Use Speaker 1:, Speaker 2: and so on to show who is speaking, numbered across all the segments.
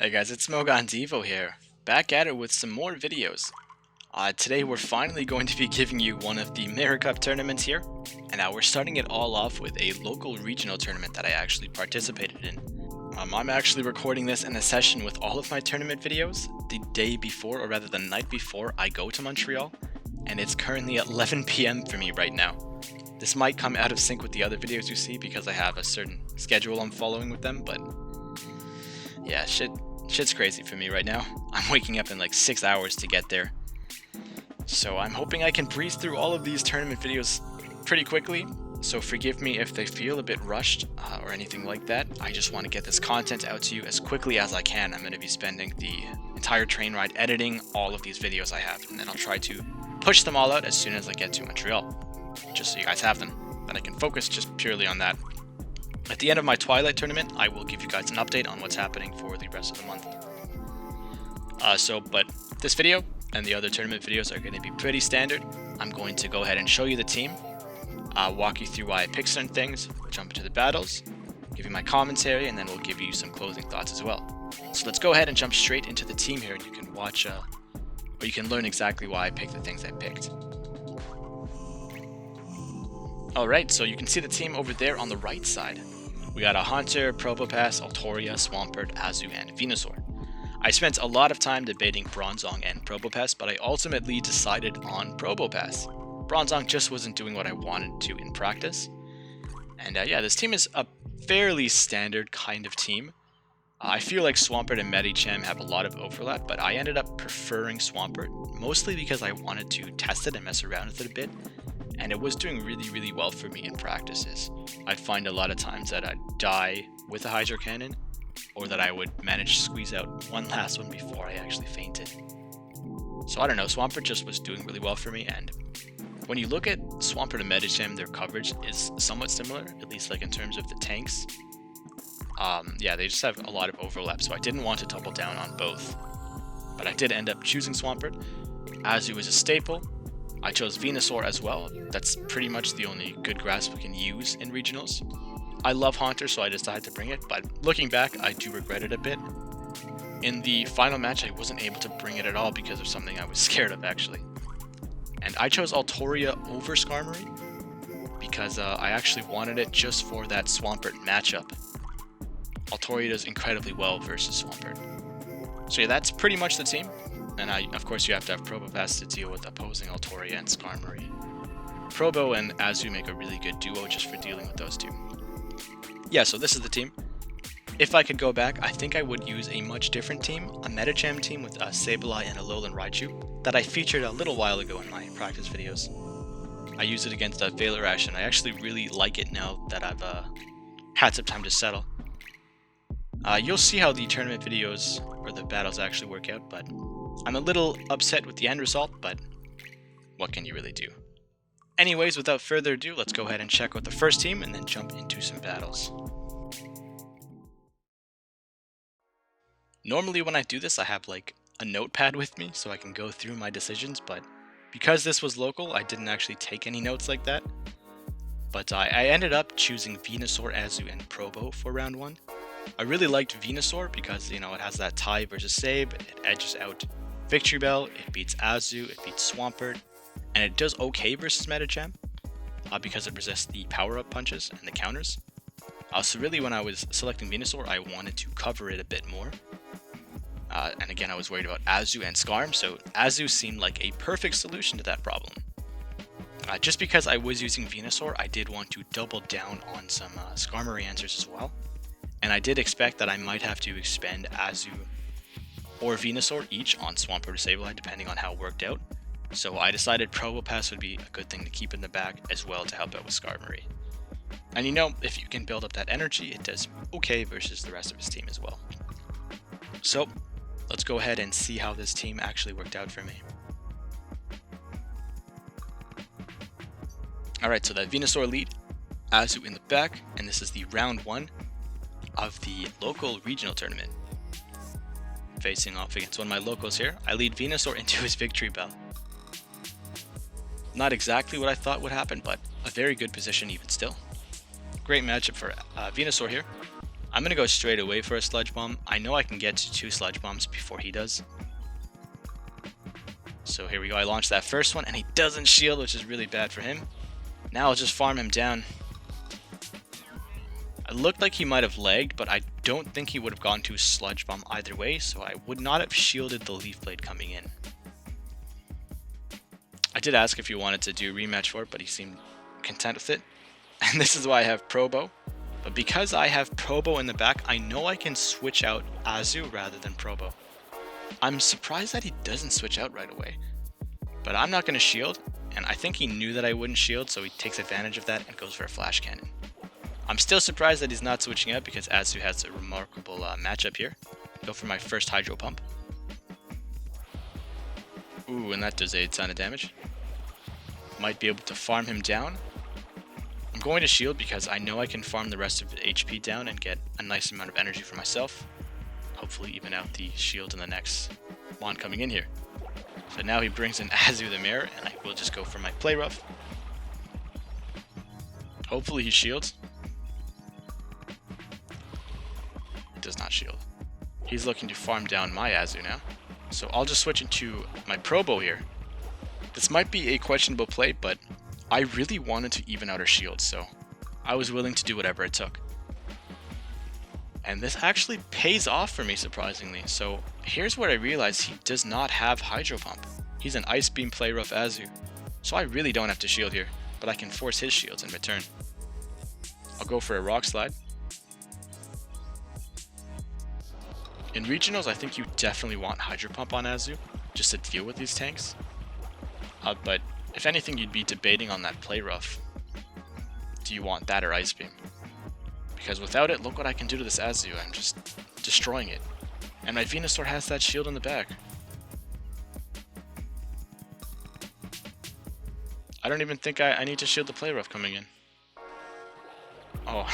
Speaker 1: Hey guys, it's ItsSMOGONdevo here, back at it with some more videos. Today we're finally going to be giving you one of the Mirror Cup tournaments here, and we're starting it all off with a local regional tournament that I actually participated in. I'm actually recording this in a session with all of my tournament videos the day before, or rather the night before I go to Montreal, and it's currently at 11 PM for me right now. This might come out of sync with the other videos you see because I have a certain schedule I'm following with them, but yeah, shit's crazy for me right now. I'm waking up in like 6 hours to get there. So I'm hoping I can breeze through all of these tournament videos pretty quickly. So forgive me if they feel a bit rushed or anything like that. I just want to get this content out to you as quickly as I can. I'm going to be spending the entire train ride editing all of these videos I have. And then I'll try to push them all out as soon as I get to Montreal. Just so you guys have them. Then I can focus just purely on that. At the end of my Twilight tournament, I will give you guys an update on what's happening for the rest of the month. But this video and the other tournament videos are going to be pretty standard. I'm going to go ahead and show you the team, walk you through why I picked certain things, jump into the battles, give you my commentary, and then we'll give you some closing thoughts as well. So let's go ahead and jump straight into the team here, and you can watch, or you can learn exactly why I picked the things I picked. Alright, so you can see the team over there on the right side. We got a Haunter, Probopass, Altoria, Swampert, Azu, and Venusaur. I spent a lot of time debating Bronzong and Probopass, but I ultimately decided on Probopass. Bronzong just wasn't doing what I wanted to in practice. And yeah, this team is a fairly standard kind of team. I feel like Swampert and Medicham have a lot of overlap, but I ended up preferring Swampert, mostly because I wanted to test it and mess around with it a bit. And it was doing really well for me in practices. I'd find a lot of times that I'd die with a Hydro Cannon, or that I would manage to squeeze out one last one before I actually fainted. So I don't know, Swampert just was doing really well for me, and when you look at Swampert and Medicham, their coverage is somewhat similar, at least like in terms of the tanks. Yeah, they just have a lot of overlap, so I didn't want to double down on both. But I did end up choosing Swampert. Azu is a staple. I chose Venusaur as well. That's pretty much the only good grass we can use in regionals. I love Haunter, so I decided to bring it, but looking back, I do regret it a bit. In the final match, I wasn't able to bring it at all because of something I was scared of, actually. And I chose Altoria over Skarmory because I actually wanted it just for that Swampert matchup. Altoria does incredibly well versus Swampert. So yeah, that's pretty much the team. And of course you have to have Probopass to deal with opposing Altoria and Skarmory. Probo and Azu make a really good duo just for dealing with those two. Yeah, so this is the team. If I could go back, I think I would use a much different team, a Medicham team with a Sableye and a Alolan Raichu that I featured a little while ago in my practice videos. I used it against Valerash, and I actually really like it now that I've had some time to settle. You'll see how the tournament videos or the battles actually work out, but I'm a little upset with the end result, but what can you really do? Anyways, without further ado, let's go ahead and check out the first team and then jump into some battles. Normally when I do this, I have like a notepad with me so I can go through my decisions, but because this was local, I didn't actually take any notes like that. But I ended up choosing Venusaur, Azu, and Probo for round 1. I really liked Venusaur because, you know, it has that tie versus Sabe, it edges out Victory Bell, it beats Azu, it beats Swampert, and it does okay versus Medicham because it resists the power-up punches and the counters. So really when I was selecting Venusaur, I wanted to cover it a bit more. And again, I was worried about Azu and Skarm, so Azu seemed like a perfect solution to that problem. Just because I was using Venusaur, I did want to double down on some Skarmory answers as well. And I did expect that I might have to expend Azu or Venusaur each on Swampert or Sableye, depending on how it worked out. So I decided Probopass would be a good thing to keep in the back as well to help out with Skarmory. And you know, if you can build up that energy, it does okay versus the rest of his team as well. So let's go ahead and see how this team actually worked out for me. Alright, so that Venusaur lead, Azu in the back, and this is the round 1 of the local regional tournament. Facing off against one of my locals here, I lead Venusaur into his Victory Bell. Not exactly what I thought would happen, but a very good position even still. Great matchup for Venusaur here. I'm going to go straight away for a Sludge Bomb. I know I can get to 2 Sludge Bombs before he does. So here we go. I launched that first one, and he doesn't shield, which is really bad for him. Now I'll just farm him down. It looked like he might have lagged, but I don't think he would have gone to a Sludge Bomb either way, so I would not have shielded the Leaf Blade coming in. I did ask if he wanted to do a rematch for it, but he seemed content with it. And this is why I have Probo. But because I have Probo in the back, I know I can switch out Azu rather than Probo. I'm surprised that he doesn't switch out right away. But I'm not going to shield, and I think he knew that I wouldn't shield, so he takes advantage of that and goes for a Flash Cannon. I'm still surprised that he's not switching out because Azu has a remarkable matchup here. Go for my first Hydro Pump. Ooh, and that does a ton of damage. Might be able to farm him down. I'm going to shield because I know I can farm the rest of the HP down and get a nice amount of energy for myself. Hopefully even out the shield in the next one coming in here. So now he brings in Azu the Mirror, and I will just go for my Play Rough. Hopefully he shields. He does not shield. He's looking to farm down my Azu now. So I'll just switch into my Probo here. This might be a questionable play, but I really wanted to even out our shields, so I was willing to do whatever it took. And this actually pays off for me, surprisingly. So here's where I realized he does not have Hydro Pump. He's an Ice Beam Play Rough Azu. So I really don't have to shield here, but I can force his shields in return. I'll go for a Rock Slide. In regionals, I think you definitely want Hydro Pump on Azu, just to deal with these tanks. But if anything, you'd be debating on that Play Rough. Do you want that or Ice Beam? Because without it, look what I can do to this Azu. I'm just destroying it. And my Venusaur has that shield in the back. I don't even think I need to shield the Play Rough coming in. Oh,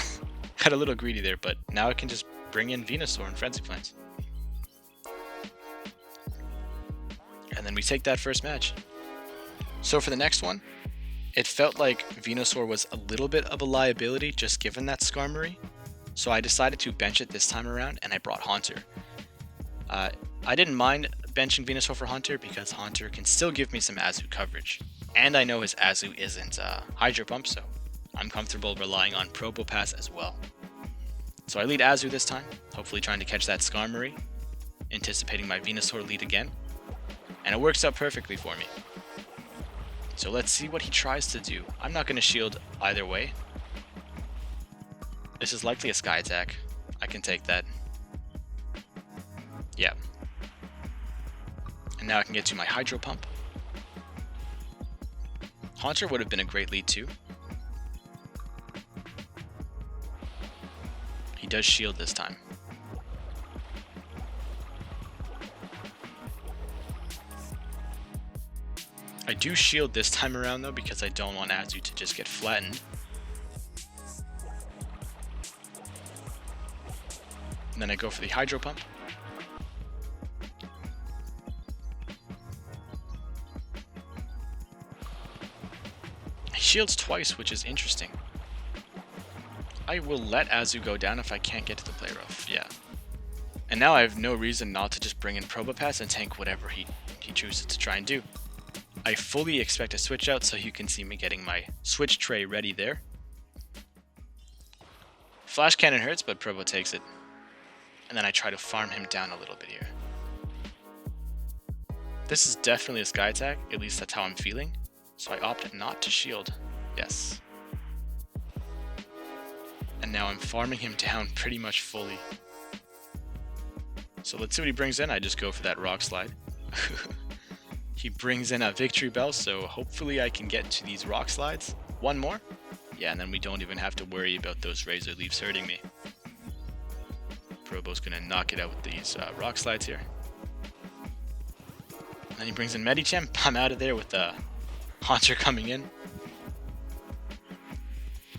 Speaker 1: got a little greedy there, but now I can just bring in Venusaur and Frenzy Plants. And then we take that first match. So for the next one, it felt like Venusaur was a little bit of a liability just given that Skarmory. So I decided to bench it this time around, and I brought Haunter. I didn't mind benching Venusaur for Haunter because Haunter can still give me some Azu coverage. And I know his Azu isn't Hydro Pump, so I'm comfortable relying on Probopass as well. So I lead Azu this time, hopefully trying to catch that Skarmory, anticipating my Venusaur lead again. And it works out perfectly for me. So let's see what he tries to do. I'm not going to shield either way. This is likely a Sky Attack. I can take that. Yeah. And now I can get to my Hydro Pump. Haunter would have been a great lead too. He does shield this time. I do shield this time around though because I don't want Azu to just get flattened. And then I go for the Hydro Pump. He shields twice, which is interesting. I will let Azu go down if I can't get to the Play Rough, yeah. And now I have no reason not to just bring in Probopass and tank whatever he chooses to try and do. I fully expect a switch out, so you can see me getting my switch tray ready there. Flash Cannon hurts, but Probo takes it. And then I try to farm him down a little bit here. This is definitely a Sky Attack, at least that's how I'm feeling. So I opt not to shield. Yes. And now I'm farming him down pretty much fully. So let's see what he brings in. I just go for that Rock Slide. He brings in a Victory Bell, so hopefully I can get to these Rock Slides. One more. Yeah, and then we don't even have to worry about those Razor Leaves hurting me. Probo's gonna knock it out with these Rock Slides here. And then he brings in Medicham. I'm out of there with the Haunter coming in.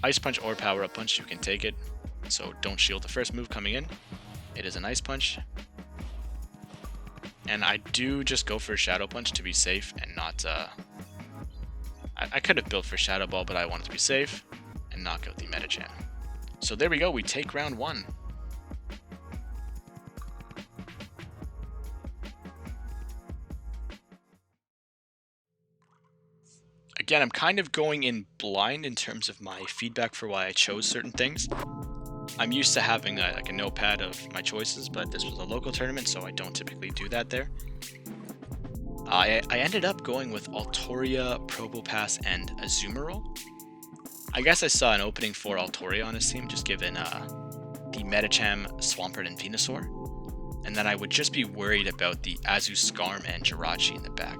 Speaker 1: Ice Punch or Power Up Punch, you can take it. So don't shield the first move coming in. It is an Ice Punch. And I do just go for a Shadow Punch to be safe and not... I could have built for Shadow Ball, but I wanted to be safe and knock out the Medicham. So there we go, we take round one. Again, I'm kind of going in blind in terms of my feedback for why I chose certain things. I'm used to having like a notepad of my choices, but this was a local tournament, so I don't typically do that there. I ended up going with Altoria, Probopass, and Azumarill. I guess I saw an opening for Altoria on his team, just given the Medicham, Swampert, and Venusaur. And then I would just be worried about the Azu, Skarm, and Jirachi in the back.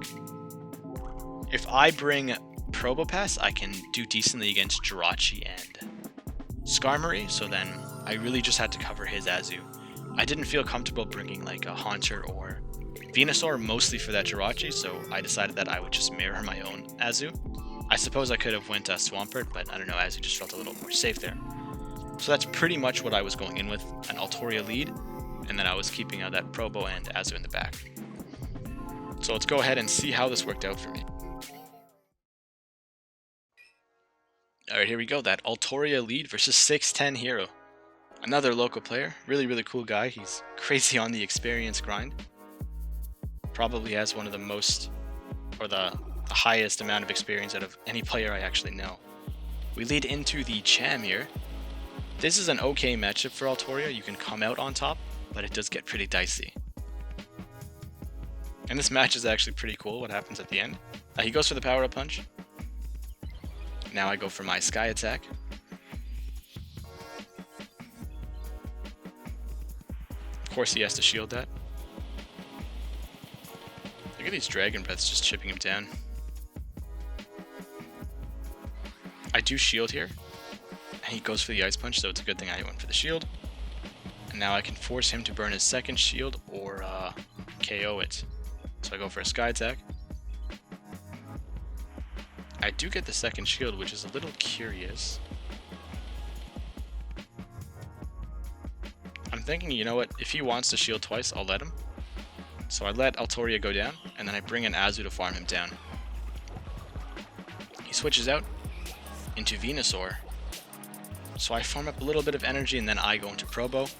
Speaker 1: If I bring Probopass, I can do decently against Jirachi and Skarmory, so then I really just had to cover his Azu. I didn't feel comfortable bringing like a Haunter or Venusaur, mostly for that Jirachi, so I decided that I would just mirror my own Azu. I suppose I could have went Swampert, but I don't know, Azu just felt a little more safe there. So that's pretty much what I was going in with, an Altoria lead, and then I was keeping out that Probo and Azu in the back. So let's go ahead and see how this worked out for me. Alright, here we go, that Altoria lead versus 6'10 Hero. Another local player, really cool guy, he's crazy on the experience grind. Probably has one of the most, or the highest amount of experience out of any player I actually know. We lead into the Cham here. This is an okay matchup for Altoria, you can come out on top, but it does get pretty dicey. And this match is actually pretty cool, what happens at the end. He goes for the power-up punch. Now I go for my Sky Attack. Of course he has to shield that. Look at these Dragon Breaths just chipping him down. I do shield here. And he goes for the Ice Punch, so it's a good thing I went for the shield. And now I can force him to burn his second shield or KO it. So I go for a Sky Attack. I do get the second shield, which is a little curious. I'm thinking, you know what, if he wants to shield twice, I'll let him. So I let Altoria go down, and then I bring in Azu to farm him down. He switches out into Venusaur. So I farm up a little bit of energy, and then I go into Probo.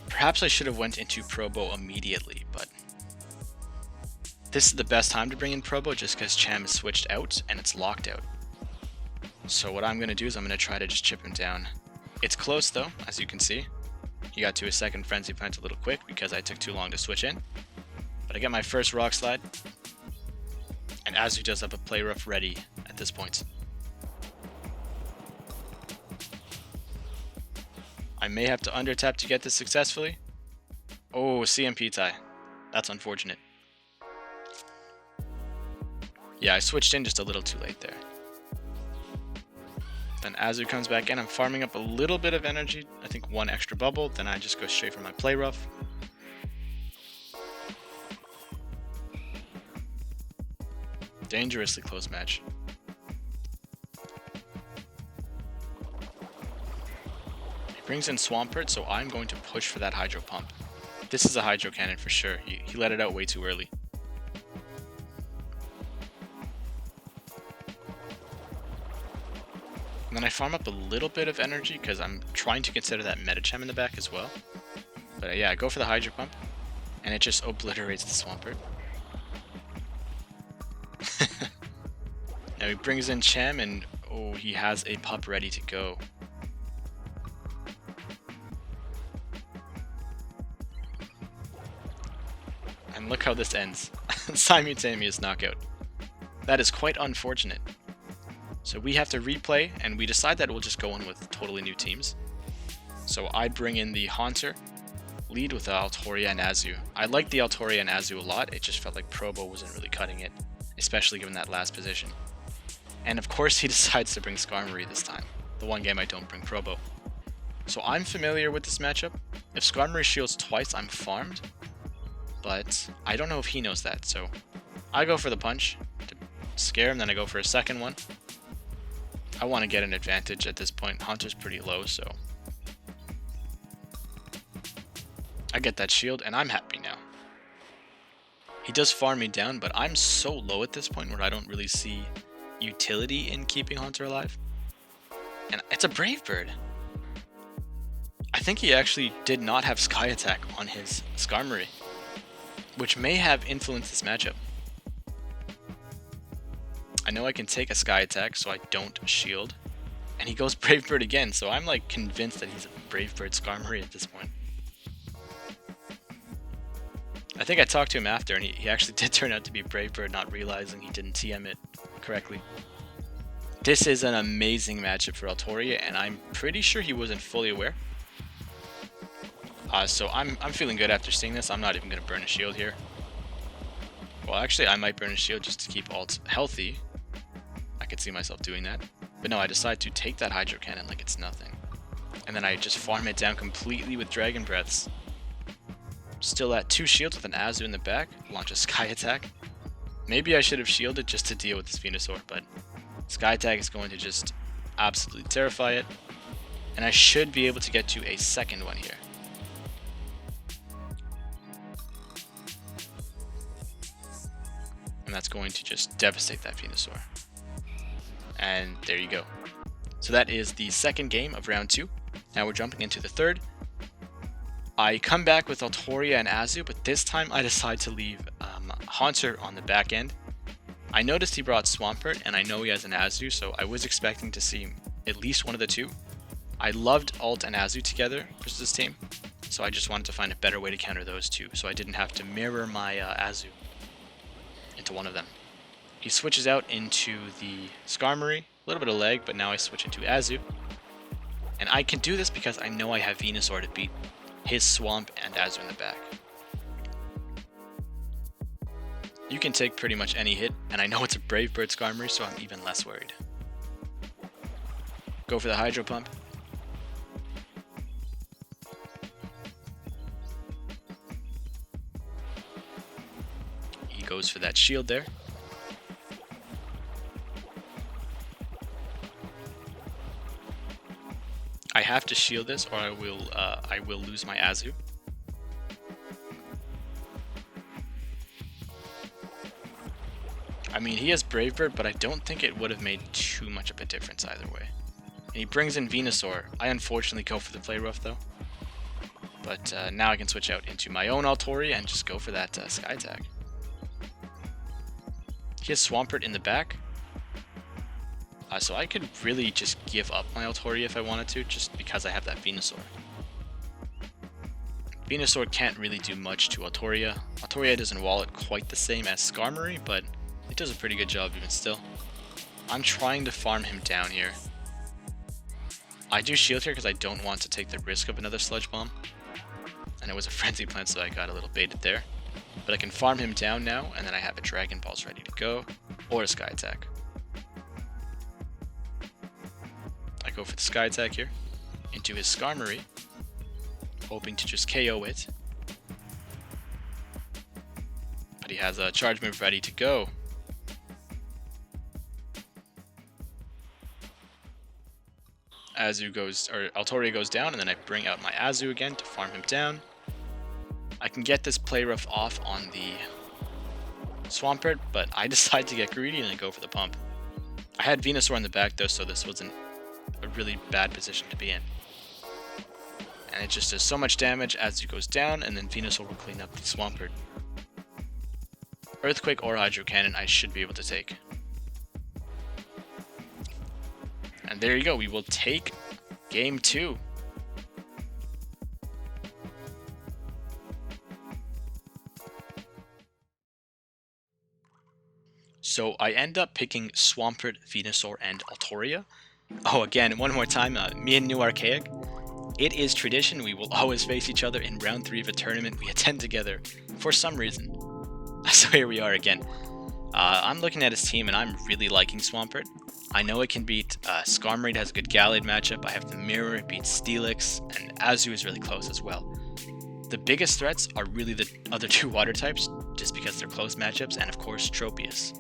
Speaker 1: Perhaps I should have went into Probo immediately, but this is the best time to bring in Probo just because Cham is switched out and it's locked out. So what I'm going to do is I'm going to try to just chip him down. It's close though, as you can see. He got to his second Frenzy Plant a little quick because I took too long to switch in. But I get my first Rock Slide. And Azu does have a Play Rough ready at this point. I may have to undertap to get this successfully. Oh, CMP tie. That's unfortunate. Yeah, I switched in just a little too late there. Then Azu comes back in. I'm farming up a little bit of energy. I think one extra bubble. Then I just go straight for my Play Rough. Dangerously close match. He brings in Swampert, so I'm going to push for that Hydro Pump. This is a Hydro Cannon for sure. He let it out way too early. And then I farm up a little bit of energy because I'm trying to consider that Medicham in the back as well. But yeah, I go for the Hydro Pump, and it just obliterates the Swampert. Now he brings in Cham, and oh, he has a pup ready to go. And look how this ends. Simultaneous knockout. That is quite unfortunate. So we have to replay, and we decide that we'll just go in with totally new teams. So I bring in the Haunter, lead with the Altoria and Azu. I like the Altoria and Azu a lot, it just felt like Probo wasn't really cutting it, especially given that last position. And of course he decides to bring Skarmory this time, the one game I don't bring Probo. So I'm familiar with this matchup. If Skarmory shields twice, I'm farmed, but I don't know if he knows that, so I go for the punch to scare him, then I go for a second one. I want to get an advantage at this point. Haunter's pretty low, so I get that shield, and I'm happy now. He does farm me down, but I'm so low at this point where I don't really see utility in keeping Haunter alive. And it's a Brave Bird. I think he actually did not have Sky Attack on his Skarmory, which may have influenced this matchup. I know I can take a Sky Attack, so I don't shield. And he goes Brave Bird again, so I'm like convinced that he's a Brave Bird Skarmory at this point. I think I talked to him after, and he actually did turn out to be Brave Bird, not realizing he didn't TM it correctly. This is an amazing matchup for Altoria, and I'm pretty sure he wasn't fully aware. So I'm feeling good after seeing this. I'm not even going to burn a shield here. Well, actually, I might burn a shield just to keep Alt healthy. I could see myself doing that. But no, I decide to take that Hydro Cannon like it's nothing. And then I just farm it down completely with Dragon Breaths. Still at 2 shields with an Azu in the back. Launch a Sky Attack. Maybe I should have shielded just to deal with this Venusaur, but Sky Attack is going to just absolutely terrify it. And I should be able to get to a second one here. And that's going to just devastate that Venusaur. And there you go. So that is the second game of round 2. Now we're jumping into the third. I come back with Altoria and Azu, but this time I decide to leave Haunter on the back end. I noticed he brought Swampert, and I know he has an Azu, so I was expecting to see at least one of the two. I loved Alt and Azu together versus this team, so I just wanted to find a better way to counter those two, so I didn't have to mirror my Azu into one of them. He switches out into the Skarmory, a little bit of lag, but now I switch into Azu. And I can do this because I know I have Venusaur to beat his Swamp and Azu in the back. You can take pretty much any hit, and I know it's a Brave Bird Skarmory, so I'm even less worried. Go for the Hydro Pump. He goes for that shield there. I have to shield this, or I will lose my Azu. I mean, he has Brave Bird, but I don't think it would have made too much of a difference either way. And he brings in Venusaur. I unfortunately go for the Play Rough though. But now I can switch out into my own Altoria and just go for that Sky Attack. He has Swampert in the back. So I could really just give up my Altoria if I wanted to, just because I have that Venusaur. Venusaur can't really do much to Altoria. Altoria doesn't wall it quite the same as Skarmory, but it does a pretty good job even still. I'm trying to farm him down here. I do shield here because I don't want to take the risk of another Sludge Bomb. And it was a Frenzy Plant, so I got a little baited there. But I can farm him down now, and then I have a Dragon Balls ready to go, or a Sky Attack. I go for the Sky Attack here, into his Skarmory, hoping to just KO it. But he has a Charge Move ready to go. Altoria goes down, and then I bring out my Azu again to farm him down. I can get this Play Rough off on the Swampert, but I decide to get greedy and I go for the pump. I had Venusaur in the back though, so this wasn't a really bad position to be in. And it just does so much damage as it goes down, and then Venusaur will clean up the Swampert. Earthquake or Hydro Cannon I should be able to take. And there you go, we will take game 2. So I end up picking Swampert, Venusaur, and Altoria. Oh, again, one more time, me and New Archaic. It is tradition, we will always face each other in round 3 of a tournament we attend together, for some reason. So here we are again. I'm looking at his team and I'm really liking Swampert. I know it can beat Skarmory, has a good Gallade matchup. I have the Mirror, it beats Steelix, and Azu is really close as well. The biggest threats are really the other 2 water types, just because they're close matchups, and of course Tropius.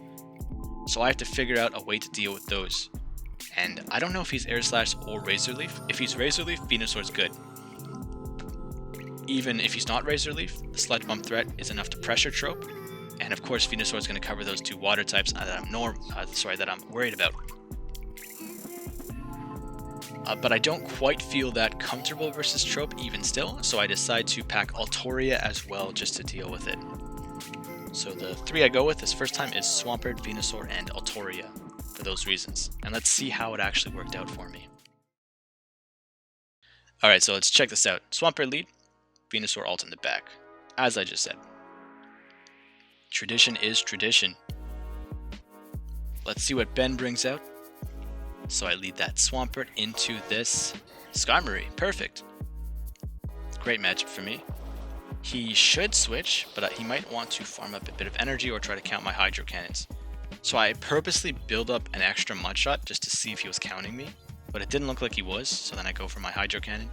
Speaker 1: So I have to figure out a way to deal with those. And I don't know if he's Air Slash or Razor Leaf. If he's Razor Leaf, Venusaur's good. Even if he's not Razor Leaf, the Sludge Bomb threat is enough to pressure Trope. And of course Venusaur is going to cover those 2 water types that I'm worried about. But I don't quite feel that comfortable versus Trope even still, so I decide to pack Altoria as well just to deal with it. So the 3 I go with this first time is Swampert, Venusaur, and Altoria for those reasons. And let's see how it actually worked out for me. Alright, so let's check this out. Swampert lead, Venusaur ult in the back, as I just said. Tradition is tradition. Let's see what Ben brings out. So I lead that Swampert into this Skarmory. Perfect. Great matchup for me. He should switch, but he might want to farm up a bit of energy or try to count my Hydro Cannons. So I purposely build up an extra Mud Shot just to see if he was counting me, but it didn't look like he was, so then I go for my Hydro Cannon.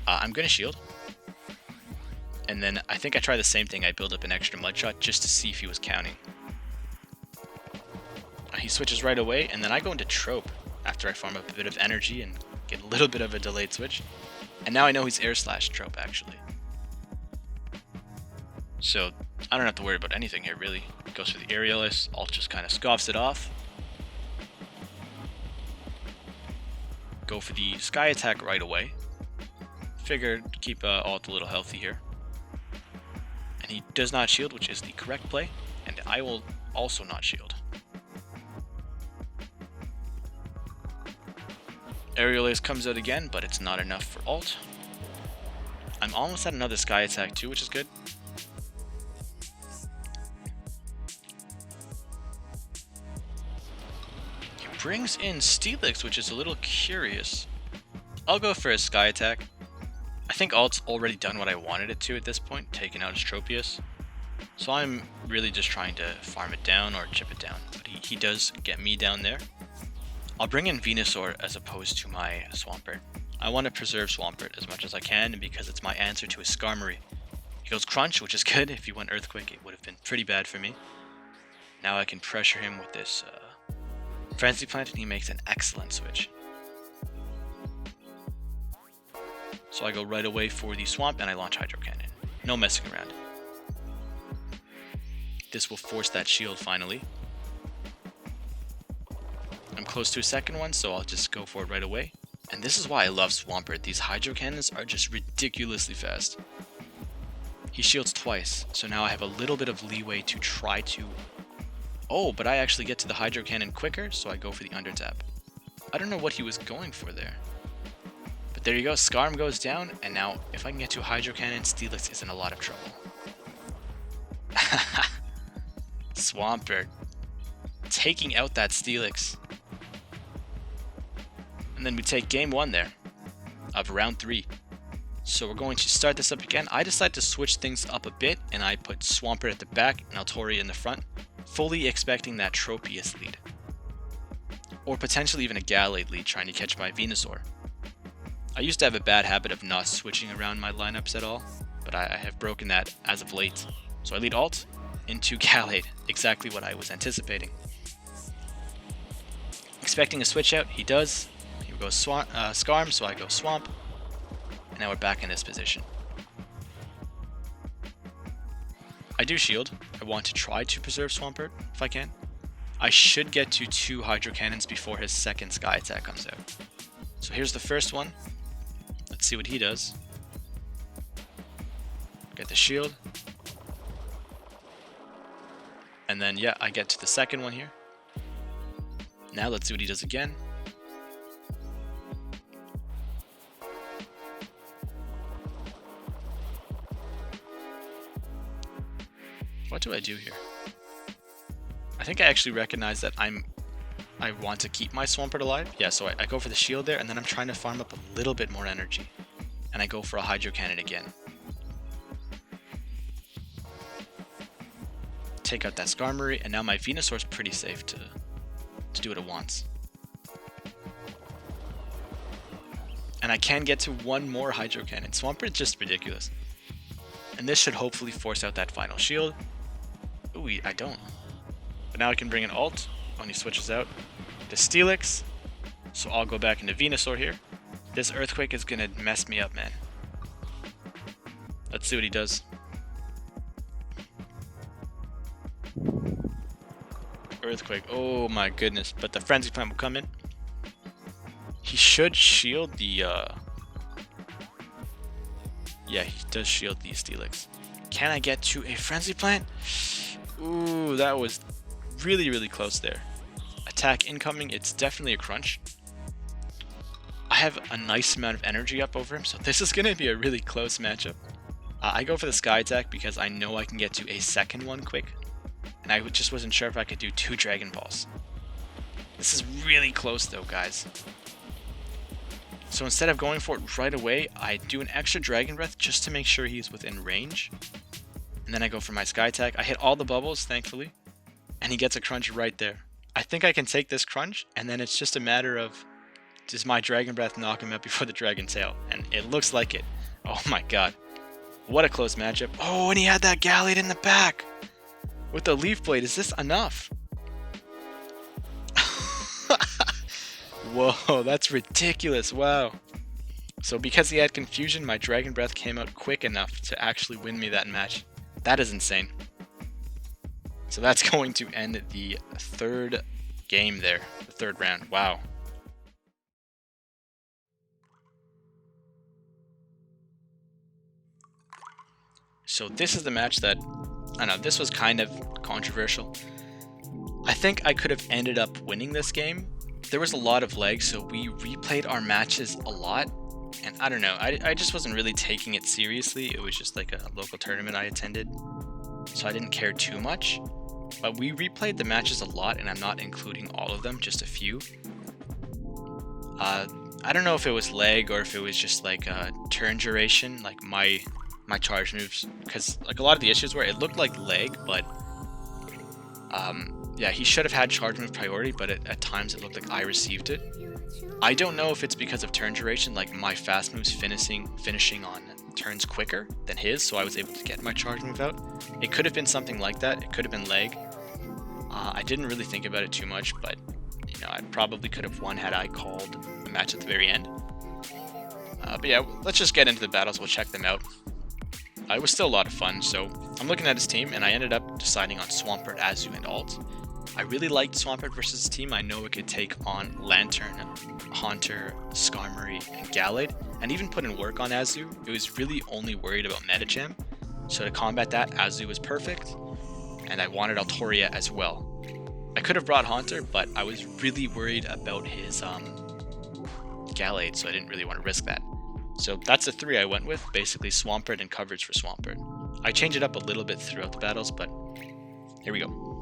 Speaker 1: I'm going to shield. And then I think I try the same thing. I build up an extra Mud Shot just to see if he was counting. He switches right away, and then I go into Trope after I farm up a bit of energy and get a little bit of a delayed switch. And now I know he's Air Slash Trope, actually. So I don't have to worry about anything here, really. Goes for the Aerialist, Alt just kind of scoffs it off. Go for the Sky Attack right away. Figured keep Alt a little healthy here. And he does not shield, which is the correct play. And I will also not shield. Aerial Ace comes out again, but it's not enough for ult. I'm almost at another Sky Attack too, which is good. He brings in Steelix, which is a little curious. I'll go for a Sky Attack. I think ult's already done what I wanted it to at this point, taking out his Tropius. So I'm really just trying to farm it down or chip it down. But he does get me down there. I'll bring in Venusaur as opposed to my Swampert. I want to preserve Swampert as much as I can because it's my answer to his Skarmory. He goes Crunch, which is good. If he went Earthquake, it would have been pretty bad for me. Now I can pressure him with this Frenzy Plant, and he makes an excellent switch. So I go right away for the Swamp, and I launch Hydro Cannon. No messing around. This will force that shield finally. I'm close to a second one, so I'll just go for it right away. And this is why I love Swampert. These Hydro Cannons are just ridiculously fast. He shields twice, so now I have a little bit of leeway to try to... Oh, but I actually get to the Hydro Cannon quicker, so I go for the Undertap. I don't know what he was going for there. But there you go, Skarm goes down, and now if I can get to a Hydro Cannon, Steelix is in a lot of trouble. Swampert taking out that Steelix. And then we take game 1 there of round 3. So we're going to start this up again. I decide to switch things up a bit, and I put Swampert at the back and Altoria in the front, fully expecting that Tropius lead. Or potentially even a Gallade lead trying to catch my Venusaur. I used to have a bad habit of not switching around my lineups at all, but I have broken that as of late. So I lead Alt into Gallade, exactly what I was anticipating. Expecting a switch out, he does. He goes Skarm, so I go Swamp. And now we're back in this position. I do shield. I want to try to preserve Swampert, if I can. I should get to 2 Hydro Cannons before his second Sky Attack comes out. So here's the first one. Let's see what he does. Get the shield. And then, yeah, I get to the second one here. Now let's see what he does again. What do I do here? I think I actually recognize that I want to keep my Swampert alive. Yeah, so I go for the shield there, and then I'm trying to farm up a little bit more energy. And I go for a Hydro Cannon again. Take out that Skarmory, and now my Venusaur's pretty safe to do what it wants. And I can get to 1 more Hydro Cannon. Swampert's just ridiculous. And this should hopefully force out that final shield. Ooh, I don't. But now I can bring an Alt when he switches out to Steelix. So I'll go back into Venusaur here. This Earthquake is going to mess me up, man. Let's see what he does. Earthquake. Oh my goodness. But the Frenzy Plant will come in. He should shield the... Yeah, he does shield the Steelix. Can I get to a Frenzy Plant? Ooh, that was really, really close there. Attack incoming, it's definitely a crunch. I have a nice amount of energy up over him, so this is going to be a really close matchup. I go for the Sky Attack because I know I can get to a second one quick, and I just wasn't sure if I could do 2 Dragon Balls. This is really close though, guys. So instead of going for it right away, I do an extra Dragon Breath just to make sure he's within range. And then I go for my Sky Attack. I hit all the bubbles, thankfully, and he gets a crunch right there. I think I can take this crunch, and then it's just a matter of, does my Dragon Breath knock him out before the Dragon Tail? And it looks like it. Oh my god. What a close matchup. Oh, and he had that Gallade in the back. With the Leaf Blade, is this enough? Whoa, that's ridiculous. Wow. So because he had confusion, my Dragon Breath came out quick enough to actually win me that match. That is insane. So that's going to end the third game there, the third round. Wow. So this is the match that, I don't know, this was kind of controversial. I think I could have ended up winning this game. There was a lot of lag, so we replayed our matches a lot. And I don't know, I just wasn't really taking it seriously. It was just like a local tournament I attended, so I didn't care too much. But we replayed the matches a lot, and I'm not including all of them, just a few. I don't know if it was lag or if it was just like turn duration, like my charge moves, because like a lot of the issues were it looked like lag, but yeah, he should have had charge move priority, but at times it looked like I received it. I don't know if it's because of turn duration, like my fast moves finishing on turns quicker than his, so I was able to get my charge move out. It could have been something like that. It could have been lag. I didn't really think about it too much, but you know, I probably could have won had I called the match at the very end. But yeah, let's just get into the battles. We'll check them out. It was still a lot of fun, so I'm looking at his team, and I ended up deciding on Swampert, Azu, and Alt. I really liked Swampert versus his team. I know it could take on Lantern, Haunter, Skarmory, and Gallade, and even put in work on Azu. It was really only worried about Medicham, so to combat that, Azu was perfect, and I wanted Altoria as well. I could have brought Haunter, but I was really worried about his Gallade, so I didn't really want to risk that. So that's the 3 I went with, basically Swampert and coverage for Swampert. I changed it up a little bit throughout the battles, but here we go.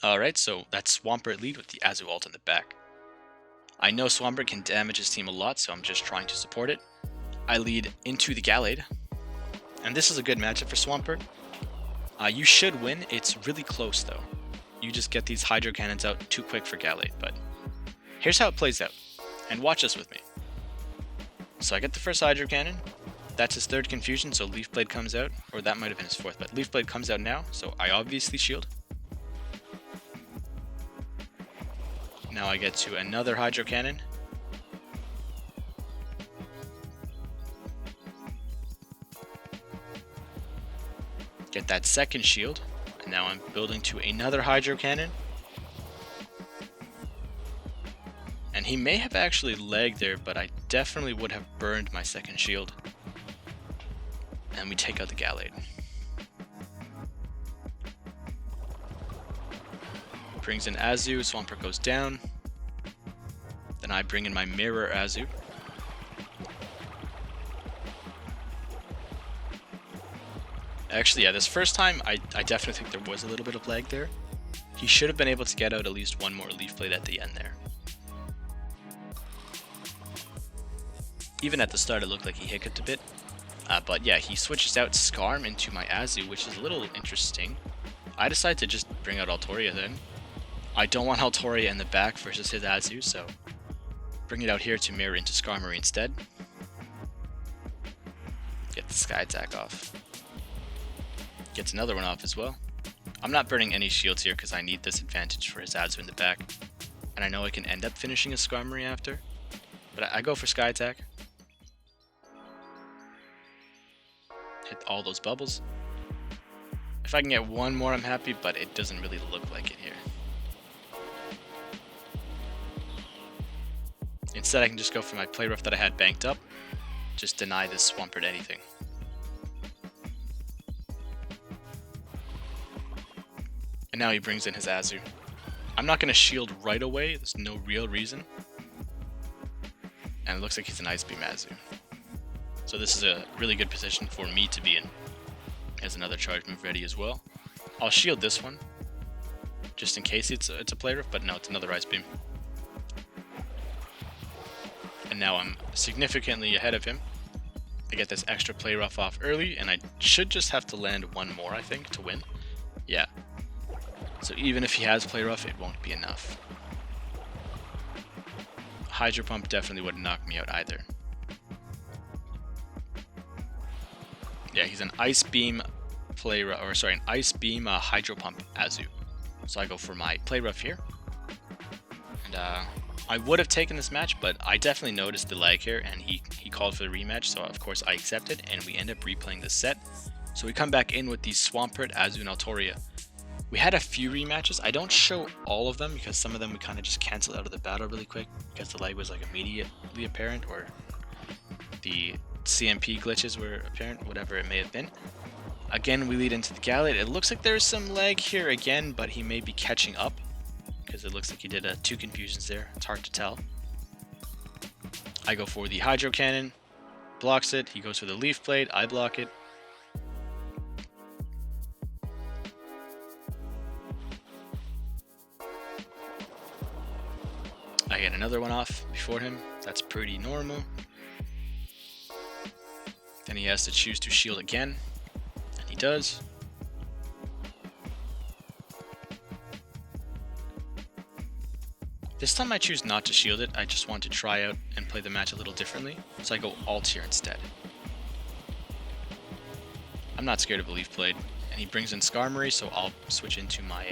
Speaker 1: Alright, so that's Swampert lead with the Azu ult in the back. I know Swampert can damage his team a lot, so I'm just trying to support it. I lead into the Gallade, and this is a good matchup for Swampert. You should win. It's really close though. You just get these Hydro Cannons out too quick for Gallade, but here's how it plays out, and watch this with me. So I get the first Hydro Cannon. That's his 3rd confusion, so Leaf Blade comes out, or that might have been his 4th, but Leaf Blade comes out now, so I obviously shield. Now I get to another Hydro Cannon. Get that 2nd shield, and now I'm building to another Hydro Cannon. And he may have actually lagged there, but I definitely would have burned my 2nd shield. And we take out the Gallade. Brings in Azu, Swampert goes down. Then I bring in my Mirror Azu. Actually, yeah, this first time, I definitely think there was a little bit of lag there. He should have been able to get out at least one more Leaf Blade at the end there. Even at the start, it looked like he hiccuped a bit. But yeah, he switches out Skarm into my Azu, which is a little interesting. I decided to just bring out Altoria then. I don't want Altoria in the back versus his Azu, so bring it out here to mirror into Skarmory instead. Get the Sky Attack off. Gets another one off as well. I'm not burning any shields here because I need this advantage for his Azu in the back. And I know I can end up finishing a Skarmory after. But I go for Sky Attack. Hit all those bubbles. If I can get one more, I'm happy, but it doesn't really look like it here. Instead, I can just go for my play rough that I had banked up. Just deny this Swampert anything. And now he brings in his Azu. I'm not going to shield right away. There's no real reason. And it looks like he's an Ice Beam Azu. So this is a really good position for me to be in. He has another charge move ready as well. I'll shield this one, just in case it's a play rough, but no, it's another Ice Beam. And now I'm significantly ahead of him. I get this extra play rough off early, and I should just have to land one more, I think, to win. Yeah. So even if he has play rough, it won't be enough. Hydro Pump definitely wouldn't knock me out either. Yeah, he's an Ice Beam an Ice Beam Hydro Pump Azu. So I go for my play rough here. And I would have taken this match, but I definitely noticed the lag here, and he called for the rematch, so of course I accepted, and we end up replaying the set. So we come back in with the Swampert, Azu, and Altoria. We had a few rematches. I don't show all of them because some of them we kind of just canceled out of the battle really quick because the lag was like immediately apparent, or the CMP glitches were apparent, whatever it may have been. Again, we lead into the Gallade. It looks like there's some lag here again, but he may be catching up because it looks like he did 2 confusions there. It's hard to tell. I go for the Hydro Cannon, blocks it. He goes for the Leaf Blade, I block it. I get another one off before him. That's pretty normal. Then he has to choose to shield again, and he does. This time I choose not to shield it. I just want to try out and play the match a little differently, so I go alt here instead. I'm not scared of a Leaf Blade, and he brings in Skarmory, so I'll switch into my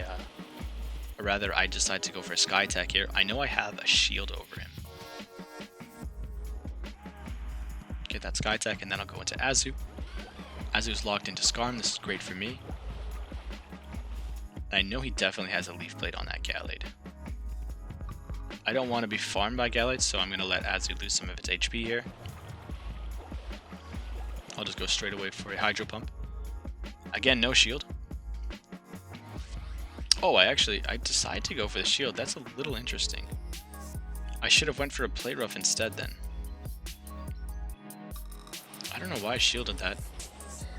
Speaker 1: or rather, I decide to go for a Sky Attack here. I know I have a shield over him. Get that Sky Attack, and then I'll go into Azu. Azu's locked into Skarm. This is great for me. I know he definitely has a Leaf Blade on that Gallade. I don't want to be farmed by Gallade, so I'm going to let Azu lose some of its HP here. I'll just go straight away for a Hydro Pump. Again, no shield. Oh, I decided to go for the shield. That's a little interesting. I should have went for a Play Rough instead then. I don't know why I shielded that.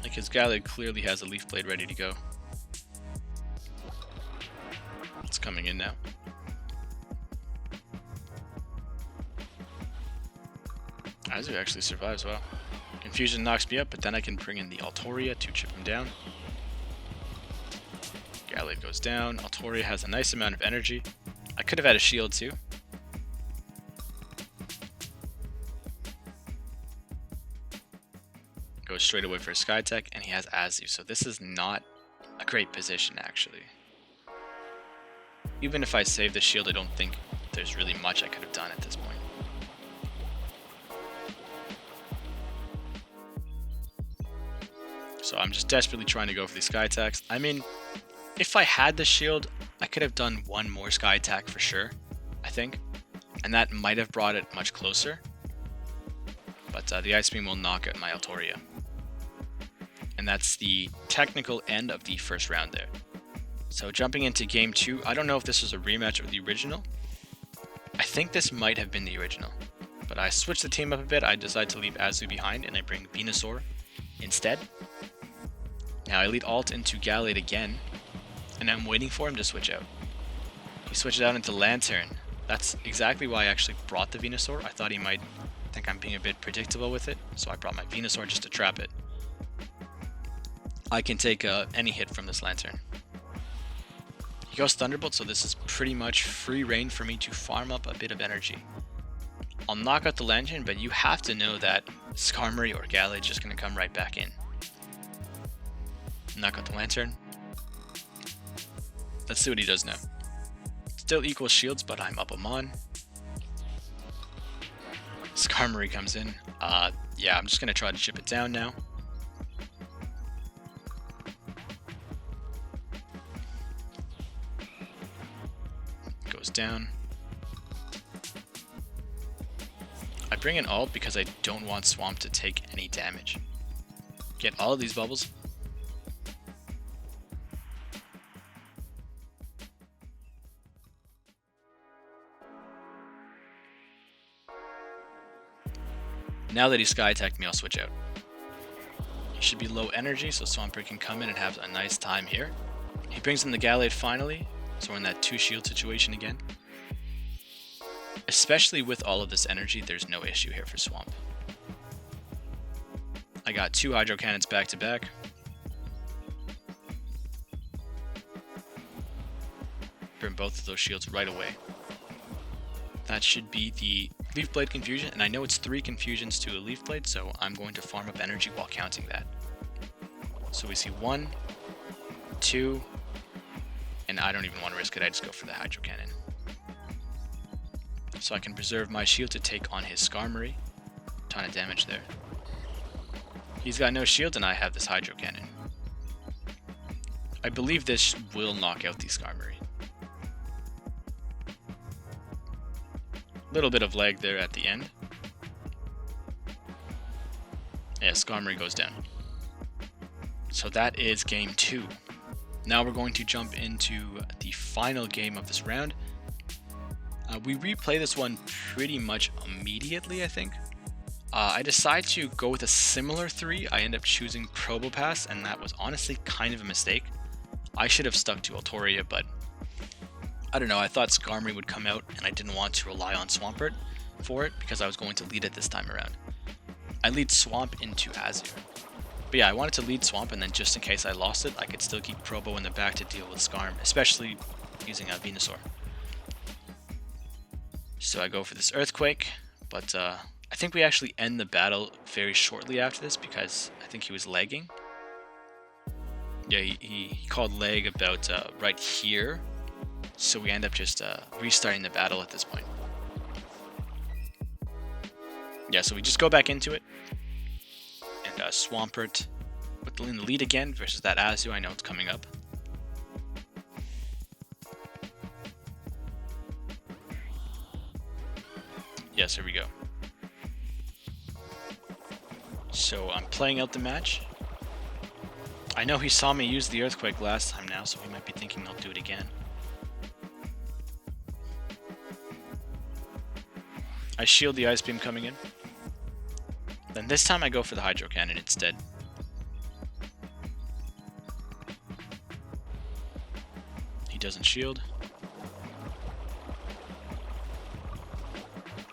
Speaker 1: Like, his Gallade clearly has a Leaf Blade ready to go. It's coming in now. Azu actually survives well. Confusion knocks me up, but then I can bring in the Altoria to chip him down. Gallade goes down. Altoria has a nice amount of energy. I could have had a shield too. Goes straight away for a Sky Attack, and he has Azu, so this is not a great position actually. Even if I save the shield, I don't think there's really much I could have done at this point. So I'm just desperately trying to go for these Sky Attacks. I mean, if I had the shield, I could have done one more Sky Attack for sure, I think. And that might have brought it much closer. But the Ice Beam will knock out my Altoria. And that's the technical end of the first round there. So jumping into game 2, I don't know if this was a rematch of the original. I think this might have been the original. But I switched the team up a bit. I decided to leave Azu behind, and I bring Venusaur instead. Now I lead alt into Gallade again, and I'm waiting for him to switch out. He switches out into Lantern. That's exactly why I actually brought the Venusaur. I thought he might think I'm being a bit predictable with it, so I brought my Venusaur just to trap it. I can take any hit from this Lantern. He goes Thunderbolt, so this is pretty much free reign for me to farm up a bit of energy. I'll knock out the Lantern, but you have to know that Skarmory or Gallade is just going to come right back in. Knock out the Lantern. Let's see what he does now. Still equal shields, but I'm up him on. Skarmory comes in. Yeah, I'm just going to try to chip it down now. Goes down. I bring in ult because I don't want Swamp to take any damage. Get all of these bubbles. Now that he sky attacked me, I'll switch out. He should be low energy, so Swampert can come in and have a nice time here. He brings in the Gallade finally, so we're in that 2 shield situation again. Especially with all of this energy, there's no issue here for Swamp. I got 2 Hydro Cannons back to back. Burn both of those shields right away. That should be the Leaf Blade Confusion, and I know it's 3 confusions to a Leaf Blade, so I'm going to farm up energy while counting that. So we see 1, 2, and I don't even want to risk it, I just go for the Hydro Cannon. So I can preserve my shield to take on his Skarmory. Ton of damage there. He's got no shield and I have this Hydro Cannon. I believe this will knock out the Skarmory. Little bit of lag there at the end. Yeah, Skarmory goes down. So that is game 2. Now we're going to jump into the final game of this round. We replay this one pretty much immediately, I think. I decide to go with a similar 3. I end up choosing Probopass, and that was honestly kind of a mistake. I should have stuck to Altoria, but I don't know, I thought Skarmory would come out, and I didn't want to rely on Swampert for it, because I was going to lead it this time around. I lead Swamp into Azure. But yeah, I wanted to lead Swamp, and then just in case I lost it, I could still keep Probo in the back to deal with Skarm, especially using a Venusaur. So I go for this Earthquake, but I think we actually end the battle very shortly after this, because I think he was lagging. Yeah, he called lag about right here. So we end up just restarting the battle at this point. Yeah, so we just go back into it. And Swampert in the lead again versus that Azu. I know it's coming up. Yes, here we go. So I'm playing out the match. I know he saw me use the Earthquake last time now, so he might be thinking I'll do it again. I shield the Ice Beam coming in. Then this time I go for the Hydro Cannon instead. He doesn't shield.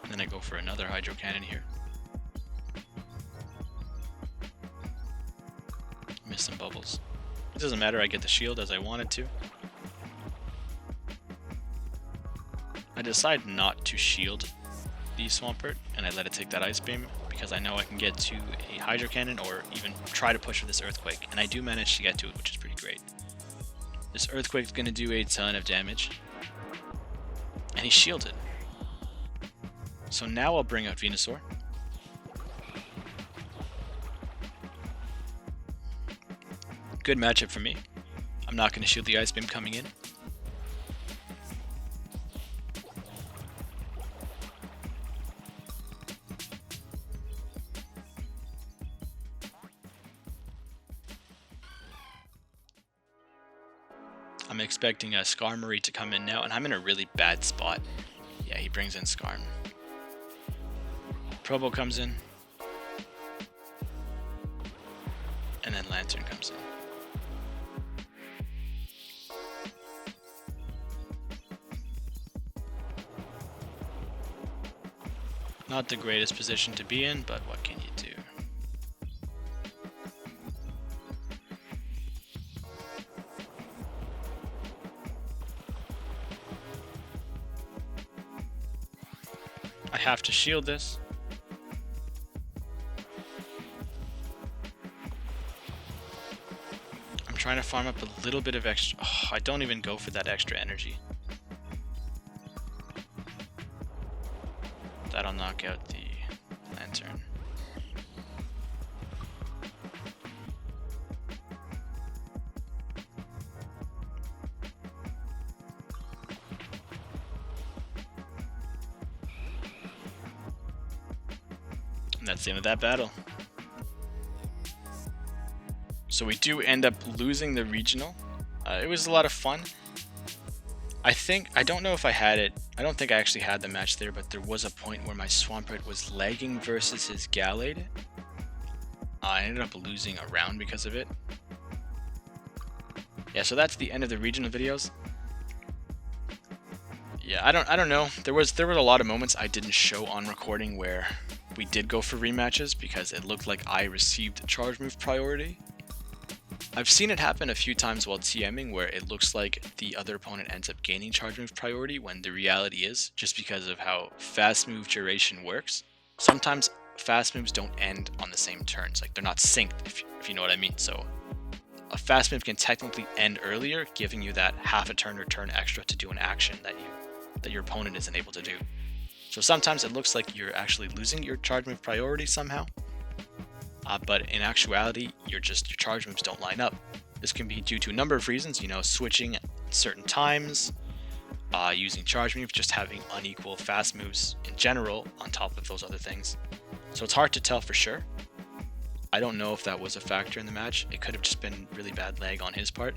Speaker 1: And then I go for another Hydro Cannon here. Miss some bubbles. It doesn't matter, I get the shield as I wanted to. I decide not to shield the Swampert, and I let it take that Ice Beam because I know I can get to a Hydro Cannon or even try to push for this Earthquake, and I do manage to get to it, which is pretty great. This Earthquake is going to do a ton of damage, and he shielded. So now I'll bring out Venusaur. Good matchup for me. I'm not going to shield the Ice Beam coming in. I'm expecting a Skarmory to come in now, and I'm in a really bad spot. Yeah, he brings in Skarm. Probo comes in. And then Lantern comes in. Not the greatest position to be in, but what can you do? I have to shield this. I'm trying to farm up a little bit of extra. Oh, I don't even go for that extra energy. That'll knock out the Lantern. And that's the end of that battle. So we do end up losing the regional. It was a lot of fun. I don't know if I had it. I don't think I actually had the match there, but there was a point where my Swampert was lagging versus his Gallade. I ended up losing a round because of it. Yeah, so that's the end of the regional videos. Yeah, I don't know. There were a lot of moments I didn't show on recording where we did go for rematches because it looked like I received charge move priority. I've seen it happen a few times while TMing where it looks like the other opponent ends up gaining charge move priority when the reality is just because of how fast move duration works. Sometimes fast moves don't end on the same turns, like they're not synced, if you know what I mean. So a fast move can technically end earlier, giving you that half a turn or turn extra to do an action that your opponent isn't able to do. So sometimes it looks like you're actually losing your charge move priority somehow. But in actuality, your charge moves don't line up. This can be due to a number of reasons, switching at certain times, using charge moves, just having unequal fast moves in general on top of those other things. So it's hard to tell for sure. I don't know if that was a factor in the match. It could have just been really bad lag on his part.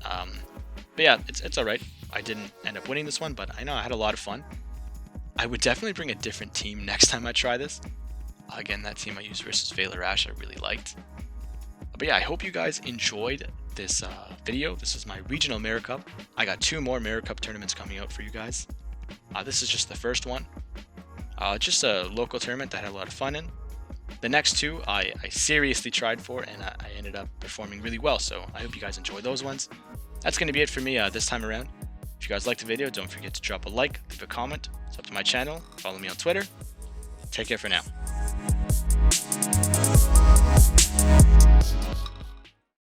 Speaker 1: But yeah, it's alright. I didn't end up winning this one, but I know I had a lot of fun. I would definitely bring a different team next time I try this. Again, that team I used versus Veiler Ash I really liked. But yeah, I hope you guys enjoyed this video. This is my regional Mirror Cup. I got 2 more Mirror Cup tournaments coming out for you guys. This is just the first one. Just a local tournament that I had a lot of fun in. The next 2 I seriously tried for, and I ended up performing really well, so I hope you guys enjoy those ones. That's going to be it for me this time around. If you guys liked the video, don't forget to drop a like, leave a comment, sub to my channel, follow me on Twitter. Take care for now.